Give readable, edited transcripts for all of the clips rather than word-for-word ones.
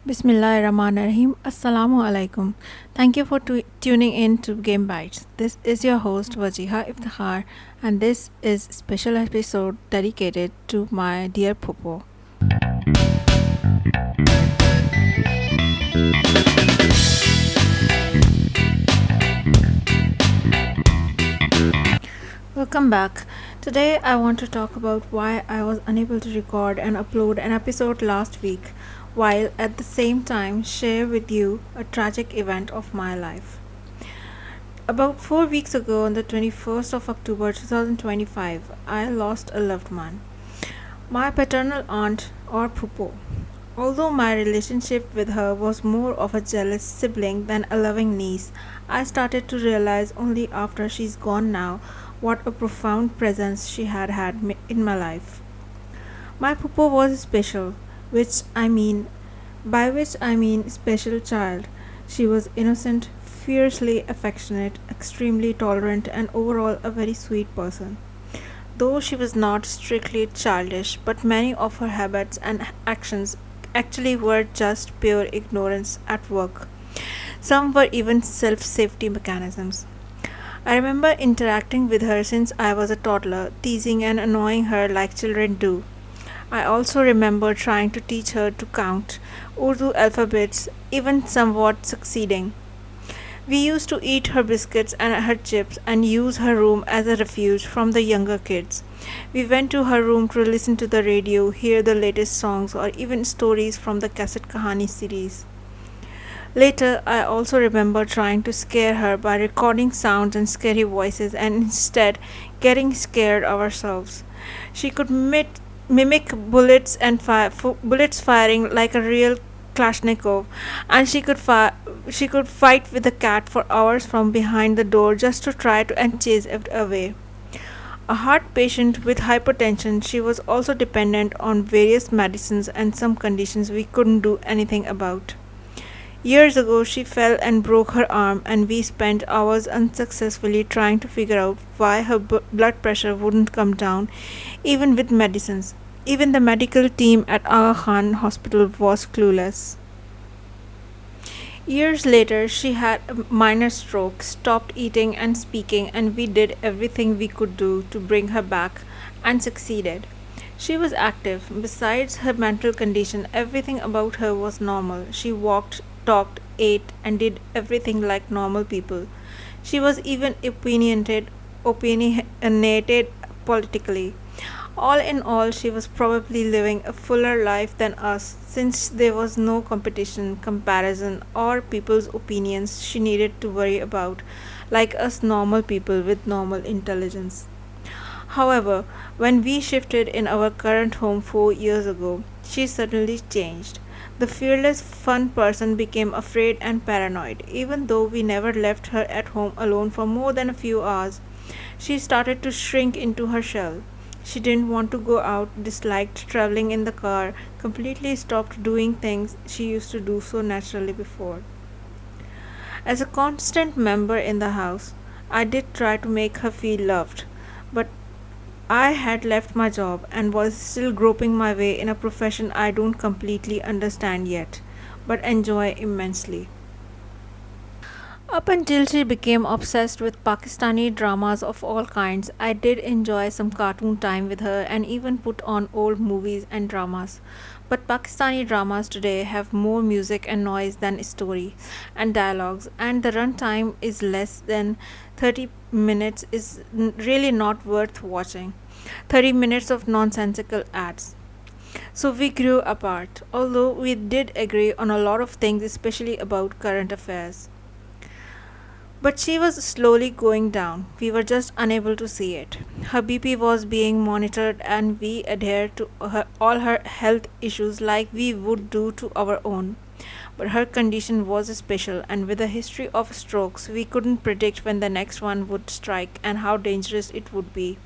Bismillahirrahmanirrahim. Assalamu alaikum. Thank you for tuning in to Game Bites. This is your host Wajiha Iftikhar, and this is a special episode dedicated to my dear Phuppo. Welcome back. Today I want to talk about why I was unable to record and upload an episode last week, while at the same time share with you a tragic event of my life. About 4 weeks ago, on the 21st of October 2025, I lost a loved one, my paternal aunt or Phuppo. Although my relationship with her was more of a jealous sibling than a loving niece, I started to realize only after she's gone now what a profound presence she had in my life. My Phuppo was special, which I mean special child. She was innocent, fiercely affectionate, extremely tolerant, and overall a very sweet person. Though she was not strictly childish, but many of her habits and actions actually were just pure ignorance at work. Some were even self safety mechanisms. I remember interacting with her since I was a toddler, teasing and annoying her like children do. I also remember trying to teach her to count Urdu alphabets, even somewhat succeeding. We used to eat her biscuits and her chips and use her room as a refuge from the younger kids. We went to her room to listen to the radio, hear the latest songs, or even stories from the Cassette Kahani series. Later, I also remember trying to scare her by recording sounds and scary voices and instead getting scared ourselves. She could mimic bullets firing like a real Kalashnikov, and she could fight with the cat for hours from behind the door just to try to chase it away. A heart patient with hypertension, she was also dependent on various medicines and some conditions we couldn't do anything about. Years ago, she fell and broke her arm, and we spent hours unsuccessfully trying to figure out why her blood pressure wouldn't come down, even with medicines. Even the medical team at Aga Khan Hospital was clueless. Years later, she had a minor stroke, stopped eating and speaking, and we did everything we could do to bring her back and succeeded. She was active. Besides her mental condition, everything about her was normal. She walked, talked, ate, and did everything like normal people. She was even opinionated politically. All in all, she was probably living a fuller life than us, since there was no competition, comparison, or people's opinions she needed to worry about, like us normal people with normal intelligence. However, when we shifted in our current home 4 years ago, she suddenly changed. The fearless, fun person became afraid and paranoid. Even though we never left her at home alone for more than a few hours, she started to shrink into her shell. She didn't want to go out, disliked traveling in the car, completely stopped doing things she used to do so naturally before. As a constant member in the house, I did try to make her feel loved, but I had left my job and was still groping my way in a profession I don't completely understand yet, but enjoy immensely. Up until she became obsessed with Pakistani dramas of all kinds, I did enjoy some cartoon time with her and even put on old movies and dramas. But Pakistani dramas today have more music and noise than story and dialogues, and the runtime is less than 30 minutes is really not worth watching. 30 minutes of nonsensical ads. So we grew apart, although we did agree on a lot of things, especially about current affairs. But she was slowly going down. We were just unable to see it. Her BP was being monitored, and we adhered to all her health issues like we would do to our own. But her condition was special, and with a history of strokes, we couldn't predict when the next one would strike and how dangerous it would be.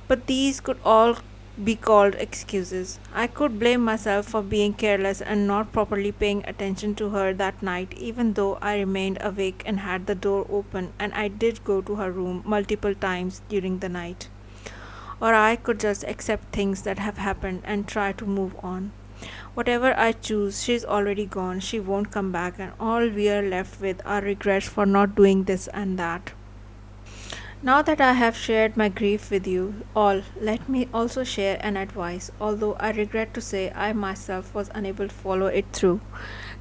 But these could all be called excuses. I could blame myself for being careless and not properly paying attention to her that night, even though I remained awake and had the door open, and I did go to her room multiple times during the night. Or I could just accept things that have happened and try to move on. Whatever I choose, she's already gone, she won't come back, and all we're left with are regrets for not doing this and that. Now that I have shared my grief with you all, let me also share an advice, although I regret to say I myself was unable to follow it through.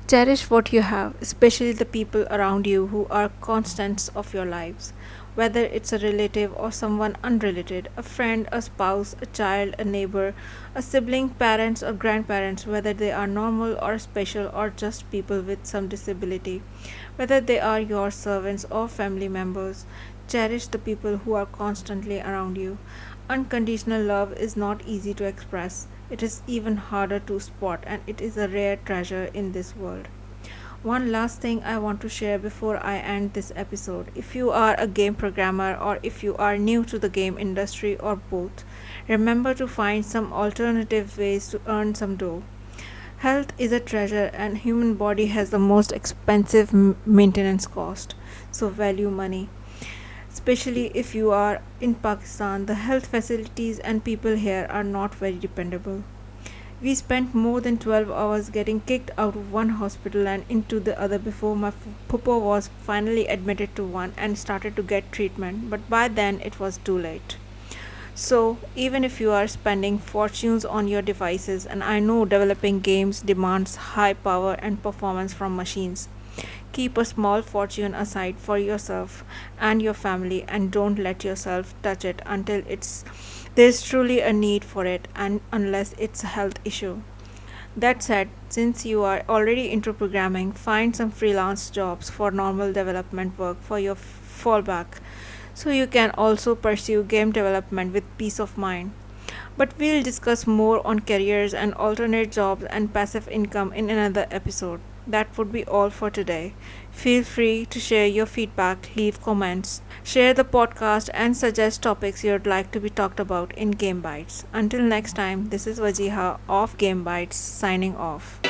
Cherish what you have, especially the people around you who are constants of your lives. Whether it's a relative or someone unrelated, a friend, a spouse, a child, a neighbor, a sibling, parents, or grandparents, whether they are normal or special or just people with some disability, whether they are your servants or family members, cherish the people who are constantly around you. Unconditional love is not easy to express. It is even harder to spot, and it is a rare treasure in this world. One last thing I want to share before I end this episode. If you are a game programmer or if you are new to the game industry or both, remember to find some alternative ways to earn some dough. Health is a treasure and human body has the most expensive maintenance cost. So value money. Especially if you are in Pakistan, the health facilities and people here are not very dependable. We spent more than 12 hours getting kicked out of one hospital and into the other before my Phuppo was finally admitted to one and started to get treatment, but by then it was too late. So, even if you are spending fortunes on your devices, and I know developing games demands high power and performance from machines, keep a small fortune aside for yourself and your family and don't let yourself touch it until there's truly a need for it and unless it's a health issue. That said, since you are already into programming, find some freelance jobs for normal development work for your fallback so you can also pursue game development with peace of mind. But we'll discuss more on careers and alternate jobs and passive income in another episode. That would be all for today. Feel free to share your feedback, leave comments, share the podcast, and suggest topics you'd like to be talked about in Game Bites. Until next time, this is Wajiha of Game Bites signing off.